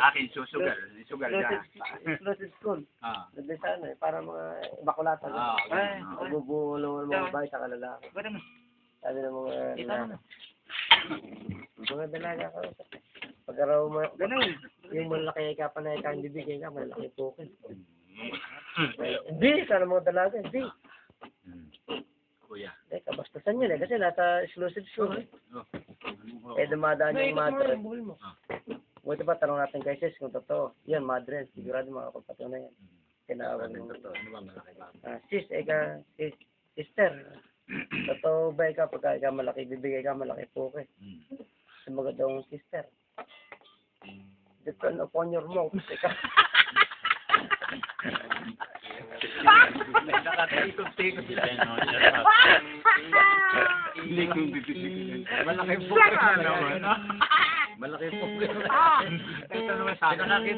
Akin, susugal. Sugal niya. Exclusive school. Ah. Nandun sa ano eh, para mga bakulatan. Ah, okay. Magbubulo ng mga bahay sa kalalaki. Pwede mo. Sabi ng mga Kita mo na. mga dalaga ka. Pag araw mo, yung malaki ka pa na ikang bibigay ka, malaki po ka. Hindi, sana mga dalaga, hindi. Kuya. Eh, kabastasan yun eh, kasi nasa exclusive school eh. Eh, dumadaan yung madre. Buti pa, tanong natin kay Sis kung totoo. Yan, madre, sigurado makakapagpatunay yan. Tinawag mo. Sis, sister. Totoo ba ikaw pagka ikaw malaki, bibigay ka malaki po ka. Sumagot daw ang sister. Depend upon your mouth. Ikaw. Nakataikot-tikot sila. Hindi kong bibigyan. Malaki po ka naman. Malaki po ka. Ito naman sa akin.